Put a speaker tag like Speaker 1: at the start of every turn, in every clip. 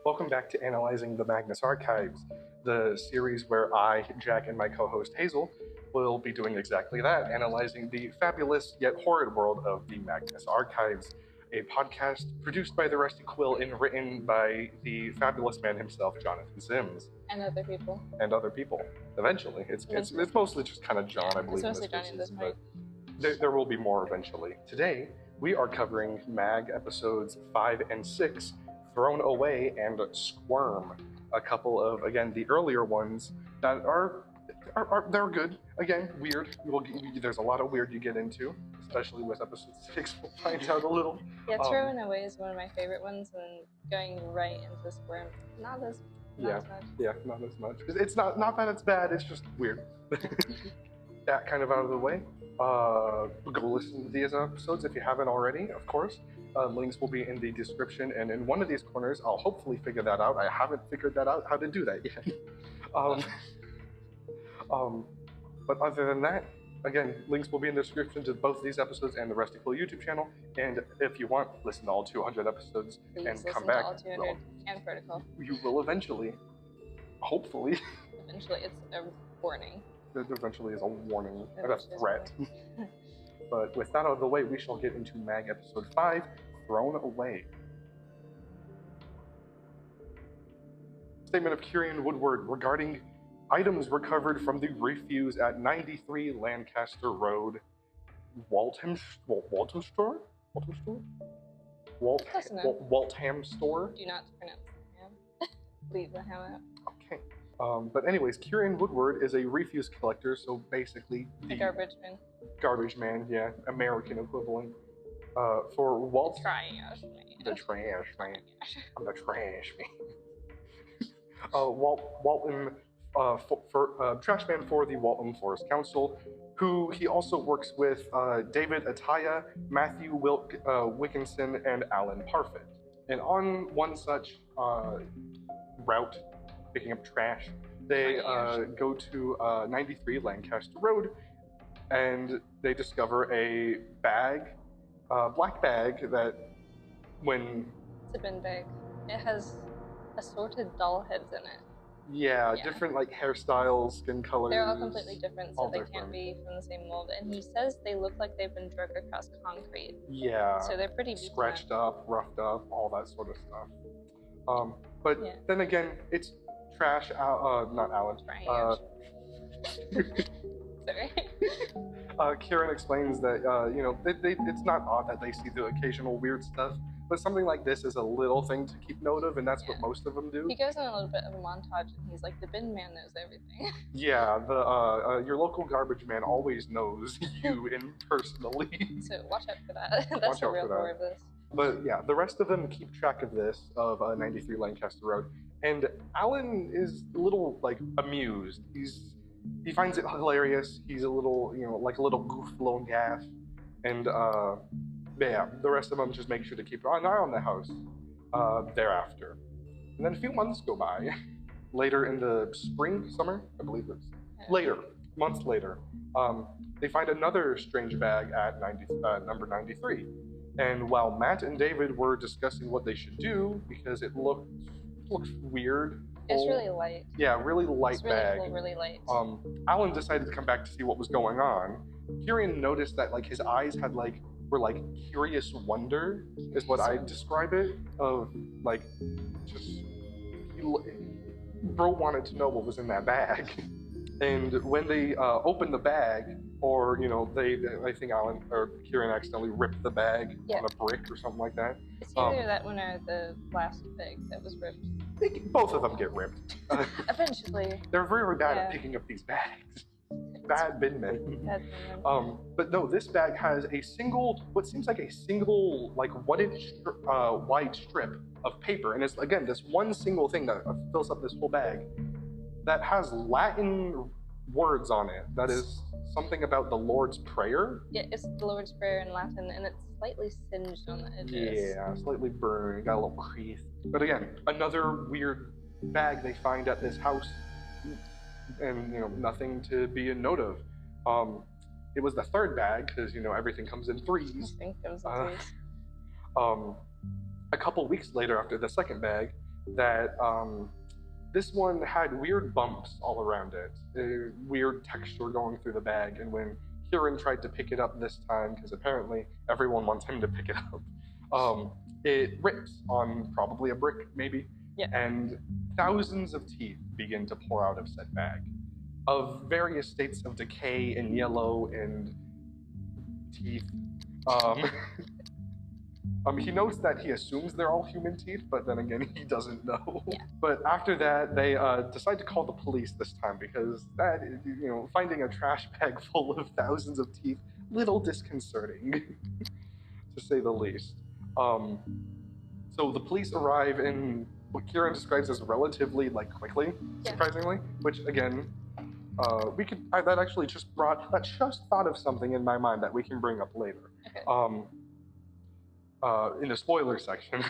Speaker 1: Welcome back to Analyzing the Magnus Archives, the series where I, Jack, and my co-host Hazel will be doing exactly that, analyzing the fabulous yet horrid world of the Magnus Archives, a podcast produced by the Rusty Quill and written by the fabulous man himself, Jonathan Sims.
Speaker 2: And other people.
Speaker 1: And other people. Eventually. It's mostly just kind of John, I believe.
Speaker 2: It's mostly Johnny at this point.
Speaker 1: There will be more eventually. Today, we are covering Mag episodes 5 and 6, Thrown Away and Squirm. A couple of, again, the earlier ones that they're good. Again, weird. There's a lot of weird you get into, especially with episode 6. We'll find out a little.
Speaker 2: Yeah, Thrown Away is one of my favorite ones, and going right into Squirm, not as much.
Speaker 1: Yeah, not as much. It's not that it's bad, it's just weird. That kind of out of the way. Go listen to these episodes if you haven't already, of course. Links will be in the description, and in one of these corners, I'll hopefully figure that out. I haven't figured that out, how to do that yet. But other than that, again, links will be in the description to both these episodes and the Rusty Quill YouTube channel. And if you want, listen to all 200 episodes and come back.
Speaker 2: All 200 and Protocol.
Speaker 1: You will eventually. Hopefully.
Speaker 2: Eventually, it's a warning.
Speaker 1: There eventually is a warning, a threat. But with that out of the way, we shall get into Mag episode 5, Thrown Away. Statement of Kieran Woodward regarding items recovered from the refuse at 93 Lancaster Road, Waltham Store? Waltham Store?
Speaker 2: Do not pronounce the ham. Leave the ham out.
Speaker 1: Okay. But anyways, Kieran Woodward is a refuse collector, so basically
Speaker 2: the garbage man.
Speaker 1: Garbage man, yeah, American equivalent. For Walt.
Speaker 2: The trash man.
Speaker 1: The trash man. I'm the trash man. Walton, trash man for the Walton Forest Council, who he also works with David Ataya, Matthew Wilkinson, and Alan Parfit. And on one such route, picking up trash, they go to 93 Lancaster Road, and they discover a bag, black bag that when...
Speaker 2: It's a bin bag. It has assorted doll heads in it.
Speaker 1: Yeah, different like hairstyles, skin colors.
Speaker 2: They're all completely different, so they can't be from the same mold. And he says they look like they've been drug across concrete.
Speaker 1: Yeah.
Speaker 2: So they're pretty
Speaker 1: scratched up, roughed up, all that sort of stuff. But then again, it's trash. Not Alan.
Speaker 2: Sorry.
Speaker 1: Kieran explains that it's not odd that they see the occasional weird stuff, but something like this is a little thing to keep note of, and that's what most of them do.
Speaker 2: He goes in a little bit of a montage, and he's like, the bin man knows everything.
Speaker 1: Yeah, your local garbage man always knows you personally.
Speaker 2: So watch out for that. That's the real core of this.
Speaker 1: But yeah, the rest of them keep track of this, of 93 Lancaster Road, and Alan is a little, amused. He finds it hilarious. He's a little, like a little goof, little gaff, and the rest of them just make sure to keep an eye on the house thereafter. And then a few months go by. Later in the summer, I believe it's months later, they find another strange bag at number 93. And while Matt and David were discussing what they should do, because it looked weird.
Speaker 2: It's really light.
Speaker 1: Yeah, really light bag.
Speaker 2: It's really light.
Speaker 1: Alan decided to come back to see what was going on. Kieran noticed that his eyes were curious wonder, is what I describe it. Of bro wanted to know what was in that bag. And when they opened the bag, or I think Alan or Kieran accidentally ripped the bag on a brick or something like that.
Speaker 2: It's either that one or the last bag that was ripped.
Speaker 1: Both of them get ripped.
Speaker 2: Eventually.
Speaker 1: They're very bad at picking up these bags. Bad bin men. But no, this bag has what seems like a single, wide strip of paper, and it's again this one single thing that fills up this whole bag that has Latin words on it. That is something about the Lord's Prayer.
Speaker 2: Yeah, it's the Lord's Prayer in Latin, and it's slightly singed on the edges.
Speaker 1: Yeah, slightly burned, got a little crease. But again, another weird bag they find at this house, and nothing to be a note of. It was the third bag, because everything comes in threes.
Speaker 2: Everything comes in threes.
Speaker 1: A couple weeks later, after the second bag, that this one had weird bumps all around it, weird texture going through the bag, and when Kieran tried to pick it up this time, because apparently everyone wants him to pick it up, it rips on probably a brick, maybe, and thousands of teeth begin to pour out of said bag, of various states of decay and yellow and teeth. He knows that he assumes they're all human teeth, but then again, he doesn't know.
Speaker 2: Yeah.
Speaker 1: But after that, they decide to call the police this time because that, finding a trash bag full of thousands of teeth, little disconcerting, to say the least. So the police arrive in what Kieran describes as relatively quickly, surprisingly, which again, that actually just thought of something in my mind that we can bring up later.
Speaker 2: Okay.
Speaker 1: In the spoiler section.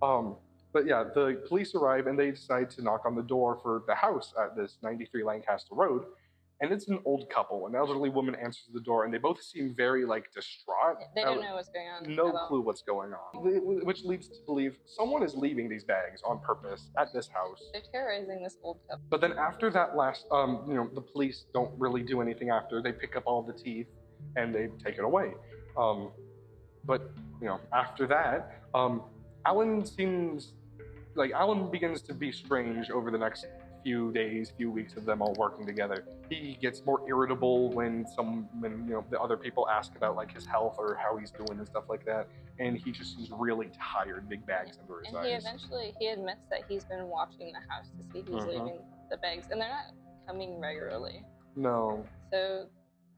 Speaker 1: But yeah, the police arrive and they decide to knock on the door for the house at this 93 Lancaster Road, and it's an old couple. An elderly woman answers the door, and they both seem very distraught.
Speaker 2: They don't know what's going on.
Speaker 1: No clue what's going on, which leads to believe someone is leaving these bags on purpose at this house.
Speaker 2: They're terrorizing this old couple.
Speaker 1: But then after that last, the police don't really do anything after. They pick up all the teeth and they take it away. But after that, Alan begins to be strange over the next few days, few weeks of them all working together. He gets more irritable when the other people ask about his health or how he's doing and stuff like that, and he just seems really tired, big bags under his eyes.
Speaker 2: And he admits that he's been watching the house to see who's leaving the bags, and they're not coming regularly.
Speaker 1: No.
Speaker 2: So,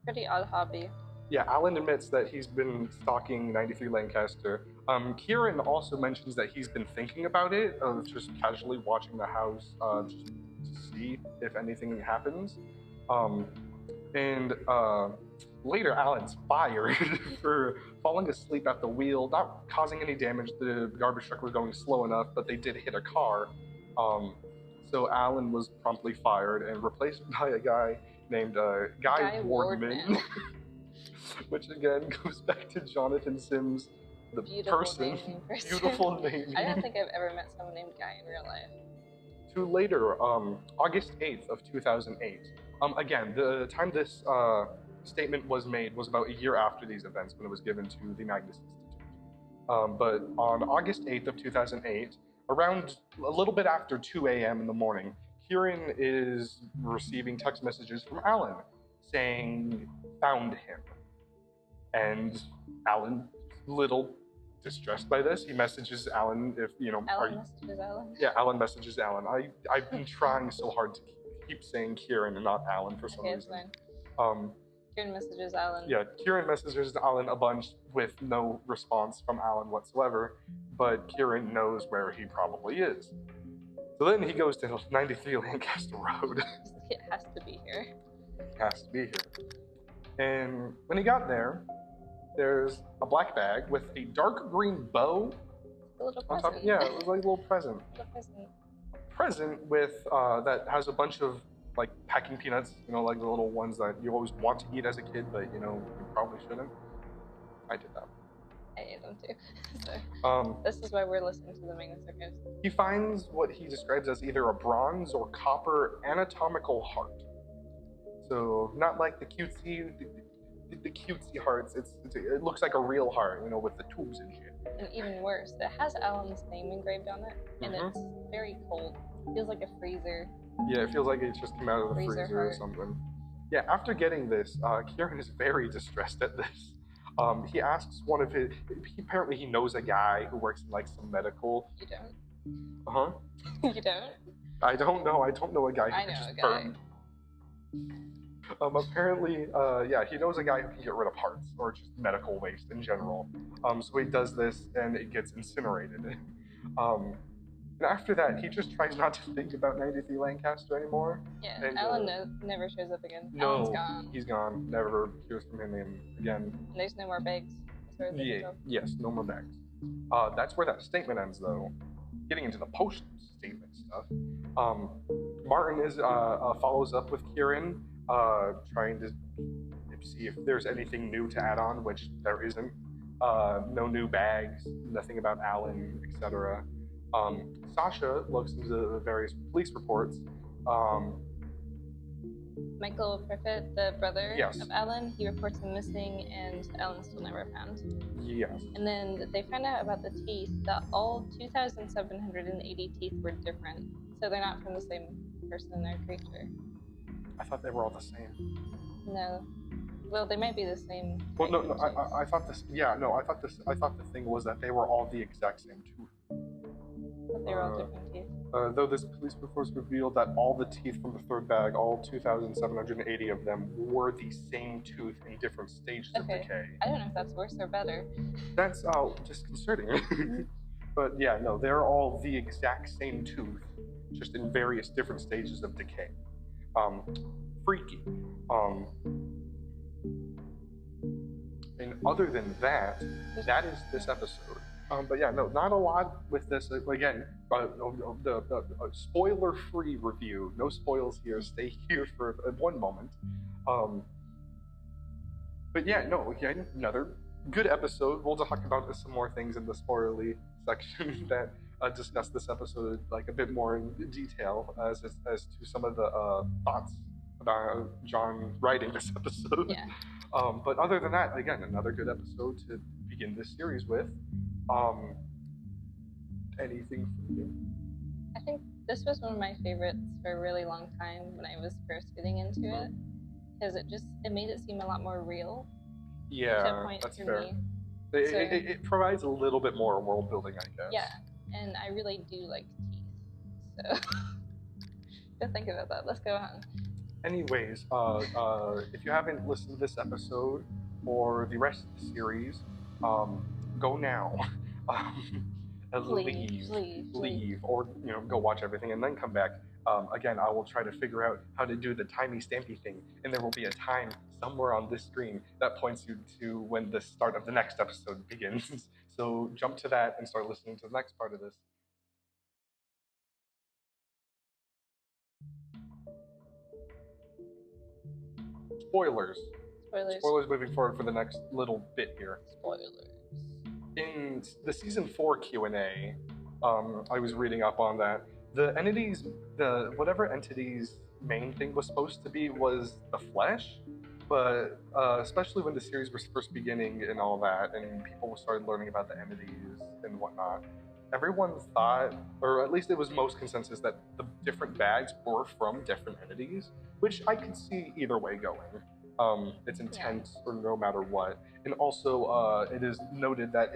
Speaker 2: pretty odd hobby.
Speaker 1: Yeah, Alan admits that he's been stalking 93 Lancaster. Kieran also mentions that he's been thinking about it, of just casually watching the house just to see if anything happens. Later, Alan's fired for falling asleep at the wheel, not causing any damage. The garbage truck was going slow enough, but they did hit a car. So Alan was promptly fired and replaced by a guy named Guy Wardman. Which again goes back to Jonathan Sims, the person. Beautiful name.
Speaker 2: I don't think I've ever met someone named Guy in real life.
Speaker 1: To later, August 8th of 2008. Again, the time this statement was made was about a year after these events when it was given to the Magnus Institute. But on August 8th of 2008, around a little bit after 2 a.m. in the morning, Kieran is receiving text messages from Alan saying, "Found him." And Alan, little distressed by this, he messages Alan if,
Speaker 2: messages Alan?
Speaker 1: Yeah, Alan messages Alan. I've been trying so hard to keep saying Kieran and not Alan for some reason.
Speaker 2: Fine. Kieran messages Alan.
Speaker 1: Yeah, Kieran messages Alan a bunch with no response from Alan whatsoever, but Kieran knows where he probably is. So then he goes to 93 Lancaster Road.
Speaker 2: It has to be here.
Speaker 1: It has to be here. And when he got there, there's a black bag with a dark green bow.
Speaker 2: A little
Speaker 1: on
Speaker 2: present.
Speaker 1: top. Yeah, it was like a little present. Present with that has a bunch of packing peanuts. The little ones that you always want to eat as a kid, but you probably shouldn't. I did that.
Speaker 2: I ate them too. So this is why we're listening to the Magnus Circus.
Speaker 1: He finds what he describes as either a bronze or copper anatomical heart. So not like the cutesy hearts. It looks like a real heart, with the tubes and shit.
Speaker 2: And even worse, it has Alan's name engraved on it, and it's very cold. It feels like a freezer.
Speaker 1: Yeah, it feels like it just came out of the freezer or something. Yeah, after getting this, Kieran is very distressed at this. He asks one of his. Apparently, he knows a guy who works in some medical.
Speaker 2: You don't.
Speaker 1: Huh?
Speaker 2: You don't.
Speaker 1: I don't know. I don't know a guy who
Speaker 2: I
Speaker 1: can
Speaker 2: know
Speaker 1: just
Speaker 2: a guy.
Speaker 1: burn. Apparently, he knows a guy who can get rid of hearts or just medical waste in general. So he does this, and it gets incinerated. And after that, he just tries not to think about 93 Lancaster anymore.
Speaker 2: Yeah,
Speaker 1: and,
Speaker 2: Alan never shows up again.
Speaker 1: No,
Speaker 2: Alan's gone.
Speaker 1: He's gone. Never hears from him again.
Speaker 2: And there's no more bags.
Speaker 1: Yes, no more bags. That's where that statement ends, though. Getting into the post-statement stuff, Martin follows up with Kieran, trying to see if there's anything new to add on, which there isn't. No new bags, nothing about Alan, etc. Sasha looks into the various police reports.
Speaker 2: Michael Priffett, the brother
Speaker 1: Yes.
Speaker 2: of Alan, he reports him missing, and Alan's still never found.
Speaker 1: Yes.
Speaker 2: And then they find out about the teeth, that all 2,780 teeth were different. So they're not from the same person or creature.
Speaker 1: I thought they were all the same.
Speaker 2: No. Well, they might be the same.
Speaker 1: Well, no, I thought this. Yeah, no, I thought the thing was that they were all the exact same tooth.
Speaker 2: But they were all different teeth.
Speaker 1: Though this police report revealed that all the teeth from the third bag, all 2,780 of them, were the same tooth in different stages of decay.
Speaker 2: I don't know if that's worse or better.
Speaker 1: That's disconcerting. But yeah, no, they're all the exact same tooth, just in various different stages of decay. Freaky. And other than that, that is this episode. But yeah, no, not a lot with this. Again, the spoiler-free review. No spoils here. Stay here for one moment. But yeah, no, again, another good episode. We'll talk about some more things in the spoilerly section that discuss this episode like a bit more in detail as to some of the thoughts about John writing this episode.
Speaker 2: Yeah.
Speaker 1: But other than that, again, another good episode to begin this series with. Anything from you?
Speaker 2: I think this was one of my favorites for a really long time when I was first getting into it, because it made it seem a lot more real.
Speaker 1: Yeah, that's fair. It provides a little bit more world building, I guess.
Speaker 2: Yeah, and I really do like teeth, so just think about that. Let's go on.
Speaker 1: Anyways, if you haven't listened to this episode or the rest of the series, go now. Leave, or go watch everything and then come back. Again, I will try to figure out how to do the timey-stampy thing, and there will be a time somewhere on this screen that points you to when the start of the next episode begins. So jump to that and start listening to the next part of this. Spoilers moving forward for the next little bit here.
Speaker 2: Spoilers.
Speaker 1: In the season 4 Q&A, I was reading up on that. Whatever entity's main thing was supposed to be was the flesh, but especially when the series was first beginning and all that, and people started learning about the entities and whatnot, everyone thought, or at least it was most consensus, that the different bags were from different entities, which I could see either way going. Its intent, or no matter what. And also, it is noted that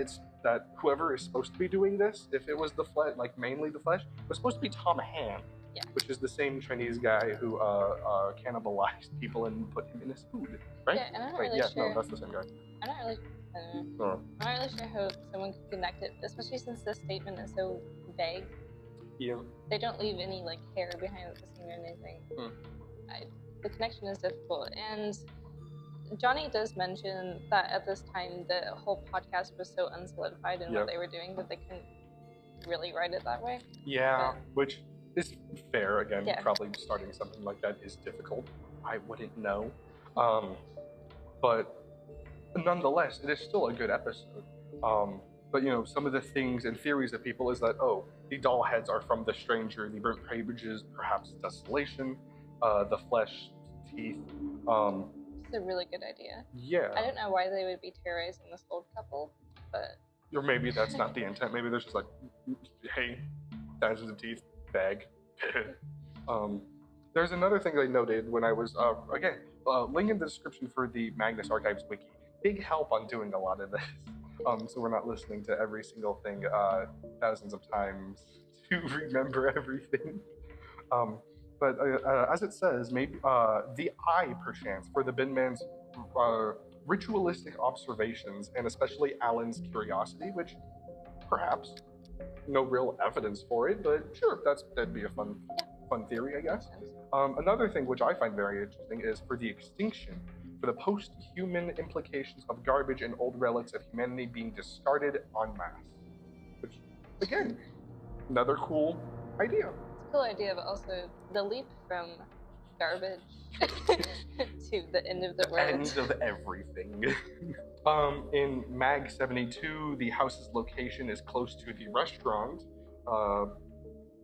Speaker 1: whoever is supposed to be doing this, if it was the flesh, like mainly the flesh, was supposed to be Tom Han, which is the same Chinese guy who cannibalized people and put him in his food, right?
Speaker 2: Yeah, and I'm not really sure.
Speaker 1: No, that's the same guy.
Speaker 2: I'm not really sure how someone could connect it, especially since this statement is so vague.
Speaker 1: Yeah.
Speaker 2: They don't leave any hair behind the scene or anything. The connection is difficult, and Johnny does mention that at this time the whole podcast was so unsolidified in what they were doing that they couldn't really write it that way.
Speaker 1: Yeah, which is fair. Again, probably starting something like that is difficult. I wouldn't know, but nonetheless, it is still a good episode. But some of the things and theories of people is that the doll heads are from the stranger, the burnt cabbages, perhaps desolation, the flesh, teeth.
Speaker 2: It's a really good idea.
Speaker 1: Yeah.
Speaker 2: I don't know why they would be terrorizing this old couple, but...
Speaker 1: Or maybe that's not the intent. Maybe there's just hey, thousands of teeth, bag. There's another thing I noted when I was, link in the description for the Magnus Archives wiki. Big help on doing a lot of this. So we're not listening to every single thing thousands of times to remember everything. But as it says, maybe the eye, perchance, for the Bin Man's ritualistic observations, and especially Alan's curiosity, which perhaps no real evidence for it, but sure, that'd be a fun theory, I guess. Another thing which I find very interesting is for the extinction, for the post-human implications of garbage and old relics of humanity being discarded en masse. Which, again, another cool idea.
Speaker 2: Cool idea, but also the leap from garbage to the end of the world.
Speaker 1: End of everything. In Mag 72, the house's location is close to the restaurant,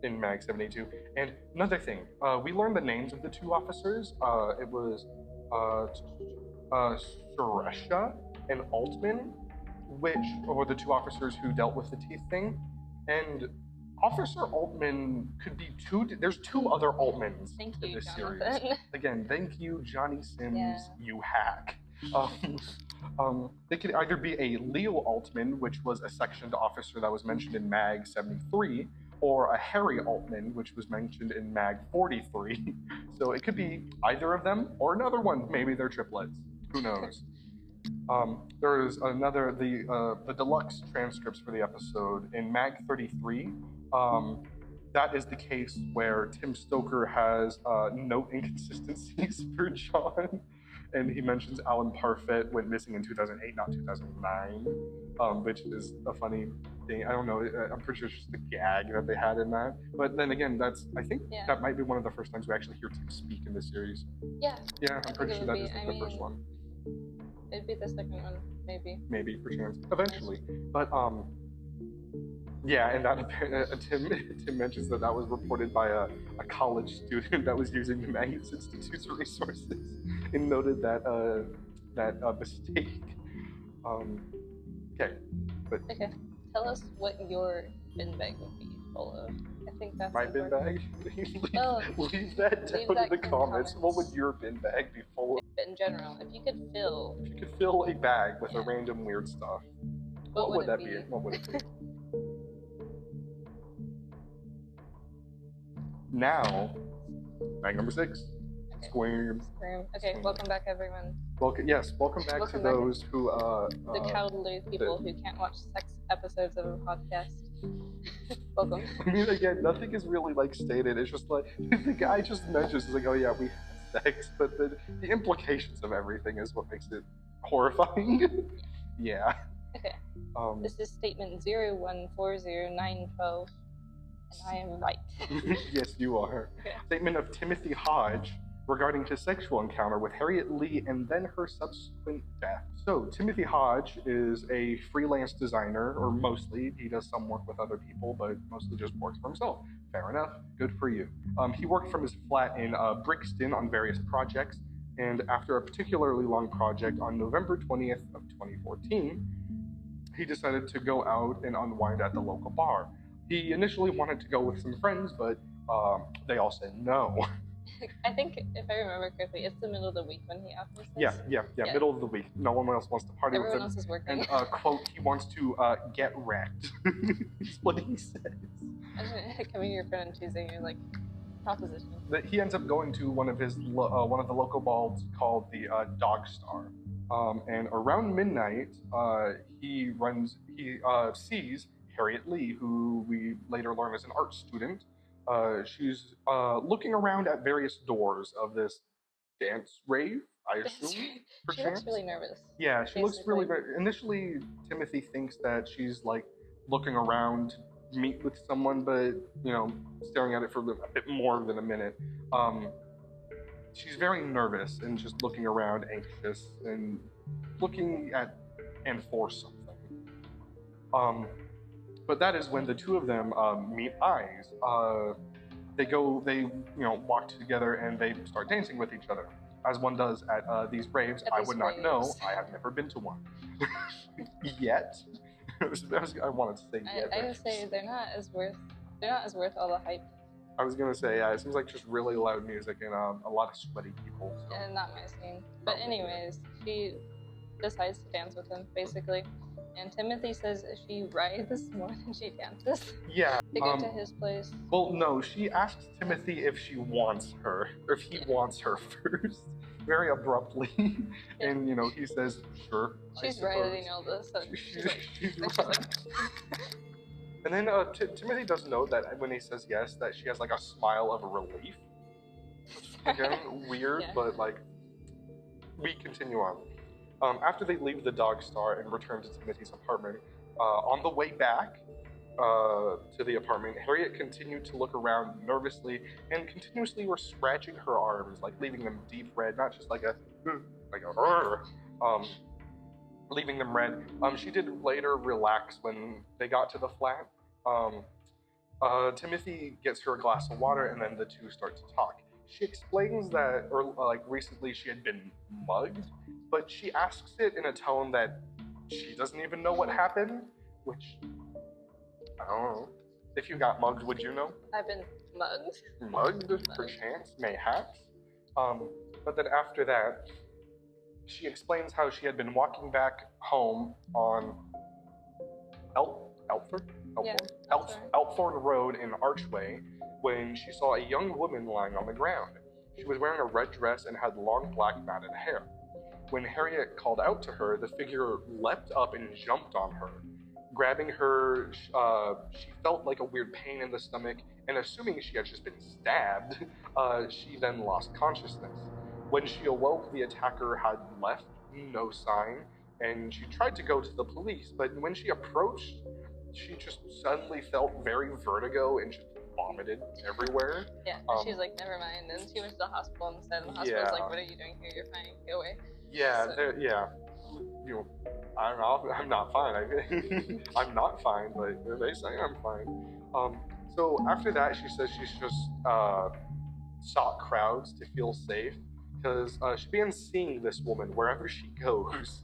Speaker 1: in Mag 72. And another thing, we learned the names of the two officers. It was Suresha and Altman, which were the two officers who dealt with the teeth thing. And Officer Altman could be there's two other Altmans in this series. Again, thank you, Johnny Sims, you hack. They could either be a Leo Altman, which was a sectioned officer that was mentioned in Mag 73, or a Harry Altman, which was mentioned in Mag 43. So it could be either of them or another one. Maybe they're triplets. Who knows? There's another, the deluxe transcripts for the episode in Mag 33. That is the case where Tim Stoker has note inconsistencies for John, and he mentions Alan Parfit went missing in 2008, not 2009, which is a funny thing. I don't know. I'm pretty sure it's just the gag that they had in that. But then again, I think that might be one of the first times we actually hear Tim speak in this series.
Speaker 2: Yeah.
Speaker 1: Yeah, I'm pretty sure that is the first one.
Speaker 2: It'd be the second one, maybe.
Speaker 1: Maybe, perchance. Eventually. But, yeah, and that Tim mentions that was reported by a college student that was using the Magnus Institute's resources and noted that mistake. Okay.
Speaker 2: Okay. Tell us what your bin bag would be full of. I think that's
Speaker 1: my bin bag? leave that down in the comments. What would your bin bag be full of?
Speaker 2: In general, if you could
Speaker 1: fill a bag with a random weird stuff, what would that be? What would it be? Now, bag number 6. Squirm.
Speaker 2: Okay, welcome back, everyone.
Speaker 1: Welcome back to those who
Speaker 2: the cowardly people who can't watch sex episodes of a podcast. Welcome.
Speaker 1: I mean, again, nothing is really like stated. It's just like the guy just mentions, it's like, oh yeah, we had sex, but the implications of everything is what makes it horrifying. Yeah.
Speaker 2: Okay. This is statement 0140912, and I am right.
Speaker 1: Yes, you are.
Speaker 2: Okay.
Speaker 1: Statement of Timothy Hodge regarding his sexual encounter with Harriet Lee and then her subsequent death. So, Timothy Hodge is a freelance designer, or mostly. He does some work with other people, but mostly just works for himself. Fair enough. Good for you. He worked from his flat in Brixton on various projects, and after a particularly long project on November 20th of 2014, he decided to go out and unwind at the local bar. He initially wanted to go with some friends, but they all said no.
Speaker 2: I think, if I remember correctly, it's the middle of the week when he offers this.
Speaker 1: Yeah, middle of the week. No one else wants to party with him.
Speaker 2: Everyone else is working.
Speaker 1: And, quote, he wants to get wrecked. That's what he says.
Speaker 2: Imagine coming to your friend and choosing your, proposition.
Speaker 1: He ends up going to one of the local balls called the Dog Star. And around midnight, he sees Harriet Lee, who we later learn is an art student. She's looking around at various doors of this dance rave, I assume.
Speaker 2: She looks really nervous.
Speaker 1: Yeah, she looks really nervous. Initially, Timothy thinks that she's looking around to meet with someone, but staring at it for a bit more than a minute. She's very nervous and just looking around, anxious and looking at and for something. But that is when the two of them meet eyes. They walk together and they start dancing with each other, as one does at these raves. I would not know. I have never been to one yet. I wanted to say yet.
Speaker 2: I would say they're not as worth all the hype.
Speaker 1: I was gonna say, yeah, it seems like just really loud music and a lot of sweaty people. So.
Speaker 2: And not my scene. But anyways, she decides to dance with him, basically. And Timothy says she writhes more than she dances.
Speaker 1: Yeah.
Speaker 2: To get to his place.
Speaker 1: Well, no, she asks Timothy if she wants her, or if he wants her first, very abruptly.
Speaker 2: Yeah.
Speaker 1: And, he says, sure.
Speaker 2: She's writing all this. So she's
Speaker 1: And then Timothy does note that when he says yes, that she has a smile of relief. Again, weird, but we continue on. After they leave the Dog Star and return to Timothy's apartment, on the way back to the apartment, Harriet continued to look around nervously and continuously were scratching her arms, leaving them deep red, not just leaving them red. She did later relax when they got to the flat. Timothy gets her a glass of water, and then the two start to talk. She explains that, recently she had been mugged, but she asks it in a tone that she doesn't even know what happened, which, I don't know. If you got mugged, would you know?
Speaker 2: I've been mugged.
Speaker 1: Mugged, perchance, mayhaps. But then after that, she explains how she had been walking back home on Elthorn Road in Archway when she saw a young woman lying on the ground. She was wearing a red dress and had long black matted hair. When Harriet called out to her, the figure leapt up and jumped on her. Grabbing her, she felt like a weird pain in the stomach, and assuming she had just been stabbed, she then lost consciousness. When she awoke, the attacker had left, no sign, and she tried to go to the police, but when she approached, she just suddenly felt very vertigo and just vomited everywhere.
Speaker 2: Yeah, she's like, never mind, and she went to the hospital instead, and the hospital's like, what are you doing here? You're fine, go away.
Speaker 1: Yeah, so. You know, I'm not fine. I'm not fine, but they say I'm fine. So after that, she says she's just sought crowds to feel safe, because she begins seeing this woman wherever she goes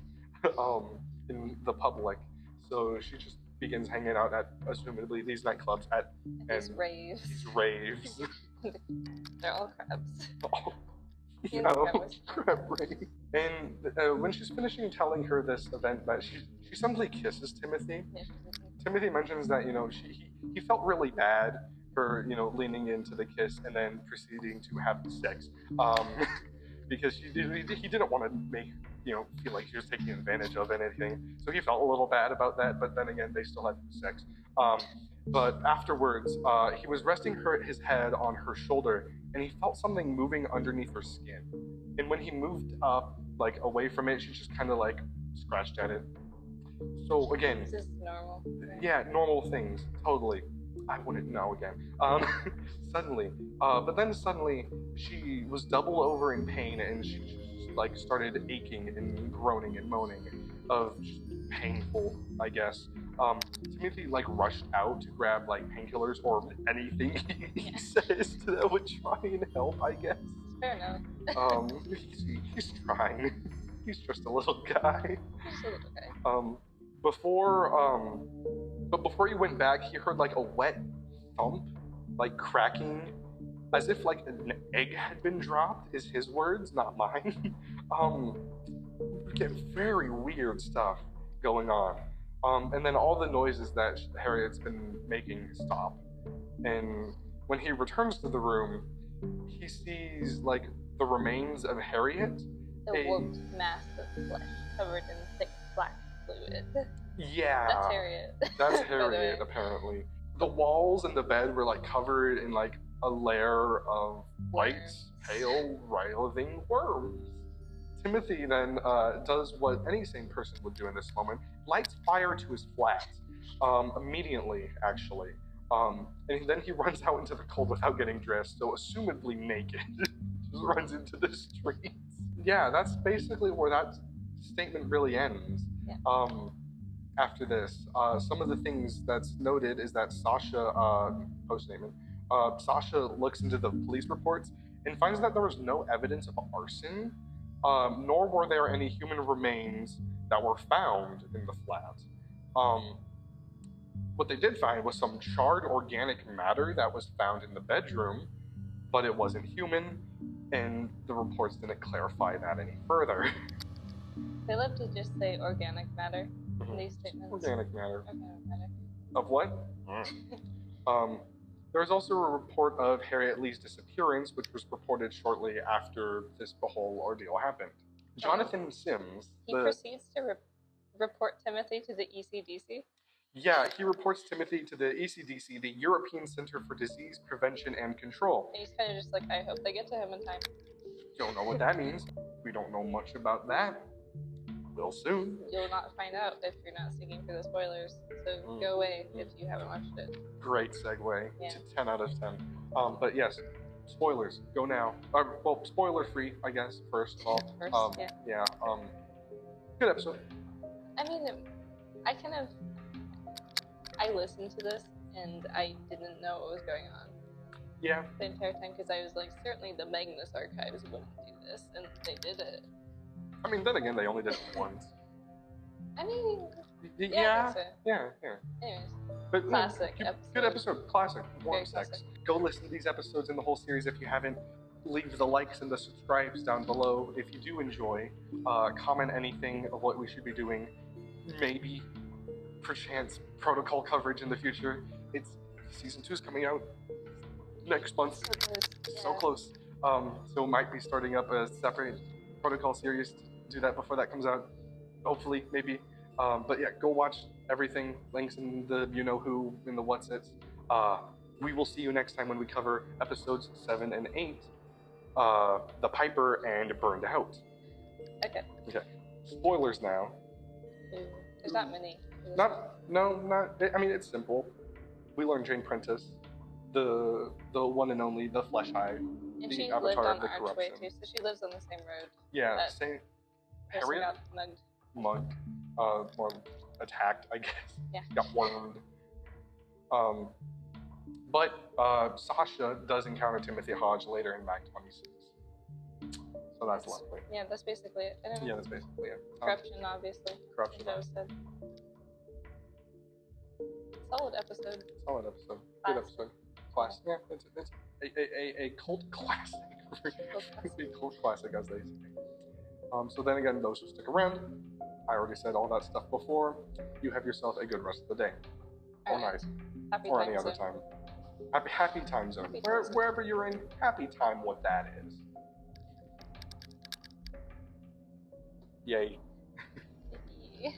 Speaker 1: in the public. So she just begins hanging out at, assumably, these nightclubs and
Speaker 2: these raves.
Speaker 1: These raves.
Speaker 2: They're all crabs.
Speaker 1: Oh. No, crab rave. And when she's finishing telling her this event, that she suddenly kisses Timothy.
Speaker 2: Yeah,
Speaker 1: Timothy mentions that he felt really bad for leaning into the kiss and then proceeding to have sex, because he didn't want to make feel like she was taking advantage of anything. So he felt a little bad about that. But then again, they still had sex. But afterwards, he was resting his head on her shoulder, and he felt something moving underneath her skin. And when he moved up, away from it, she just kind of scratched at it. So again,
Speaker 2: this is normal.
Speaker 1: Yeah, normal things, totally. I wouldn't know again. But then suddenly she was double over in pain, and she just started aching and groaning and moaning of just painful, I guess. Timothy rushed out to grab painkillers or anything he says that would try and help, I guess.
Speaker 2: Fair enough.
Speaker 1: He's trying. He's just a little guy.
Speaker 2: Just a little guy.
Speaker 1: But before he went back, he heard a wet thump, cracking, as if an egg had been dropped. Is his words, not mine. We get very weird stuff going on. And then all the noises that Harriet's been making stop. And when he returns to the room, he sees the remains of Harriet.
Speaker 2: The warped mass of flesh covered in thick black fluid.
Speaker 1: Yeah.
Speaker 2: That's Harriet.
Speaker 1: That's Harriet, apparently. The walls and the bed were covered in a layer of white, pale, writhing worms. Timothy then does what any sane person would do in this moment, lights fire to his flat, immediately, actually. And then he runs out into the cold without getting dressed, so assumedly naked, just runs into the streets. Yeah, that's basically where that statement really ends.
Speaker 2: Yeah.
Speaker 1: After this, some of the things that's noted is that Sasha, post-statement, Sasha looks into the police reports and finds that there was no evidence of arson, nor were there any human remains that were found in the flat. What they did find was some charred organic matter that was found in the bedroom, but it wasn't human, and the reports didn't clarify that any further.
Speaker 2: They love to just say organic matter in these statements.
Speaker 1: Organic matter.
Speaker 2: Organic matter.
Speaker 1: Of what? There was also a report of Harriet Lee's disappearance, which was reported shortly after this whole ordeal happened. Jonathan Sims.
Speaker 2: He proceeds to report Timothy to the ECDC?
Speaker 1: Yeah, he reports Timothy to the ECDC, the European Center for Disease Prevention and Control.
Speaker 2: And he's kind of just I hope they get to him in time.
Speaker 1: Don't know what that means. We don't know much about that. We'll soon.
Speaker 2: You'll not find out if you're not sticking for the spoilers. So go away if you haven't watched it.
Speaker 1: Great segue to 10 out of 10. But yes, spoilers. Go now. Well, spoiler free, I guess, first of all. Yeah. Good episode.
Speaker 2: I mean, I listened to this and I didn't know what was going on
Speaker 1: Yeah.
Speaker 2: the entire time because I was like, certainly the Magnus archives wouldn't do this, and they did it.
Speaker 1: I mean, then again, they only did it once.
Speaker 2: I mean,
Speaker 1: Yeah.
Speaker 2: I think so.
Speaker 1: Yeah.
Speaker 2: Anyways,
Speaker 1: But
Speaker 2: classic
Speaker 1: good,
Speaker 2: episode.
Speaker 1: good episode. Classic. Warm
Speaker 2: Very
Speaker 1: sex.
Speaker 2: classic.
Speaker 1: Go listen to these episodes and the whole series if you haven't. Leave the likes and the subscribes down below if you do enjoy. Comment anything of what we should be doing. Maybe, perchance, protocol coverage in the future. It's season 2 is coming out next month.
Speaker 2: So close.
Speaker 1: So close. So might be starting up a separate protocol series to do that before that comes out. Hopefully, maybe. But yeah, go watch everything. Links in the you know who, in the what's it's. We will see you next time when we cover episodes 7 and 8. The Piper and Burned Out.
Speaker 2: Okay.
Speaker 1: Spoilers now.
Speaker 2: There's not many.
Speaker 1: Not. I mean, it's simple. We learn Jane Prentice, the one and only, the Flesh Hive,
Speaker 2: And
Speaker 1: the
Speaker 2: she lived
Speaker 1: avatar
Speaker 2: on
Speaker 1: of the
Speaker 2: Archway
Speaker 1: corruption.
Speaker 2: too, so she lives on the same road.
Speaker 1: Yeah,
Speaker 2: that
Speaker 1: same.
Speaker 2: person
Speaker 1: Harriet
Speaker 2: got mugged.
Speaker 1: mugged, or attacked, I guess.
Speaker 2: Yeah.
Speaker 1: Got wormed. But Sasha does encounter Timothy Hodge later in Mag 26. So that's lovely.
Speaker 2: Yeah, that's basically it. I don't know.
Speaker 1: Yeah, that's basically it.
Speaker 2: Corruption, obviously.
Speaker 1: Corruption.
Speaker 2: Joe said. Solid episode.
Speaker 1: Solid episode. Good
Speaker 2: Classic.
Speaker 1: episode. Classic. Yeah, it's a cult classic. A cult classic, as they say. So then again, those who stick around, I already said all that stuff before. You have yourself a good rest of the day, or night,
Speaker 2: Happy
Speaker 1: or
Speaker 2: time
Speaker 1: any other
Speaker 2: zone.
Speaker 1: time. Happy time zone.
Speaker 2: Happy time zone.
Speaker 1: Wherever you're in, happy time. What that is. Yay.
Speaker 2: Yeah.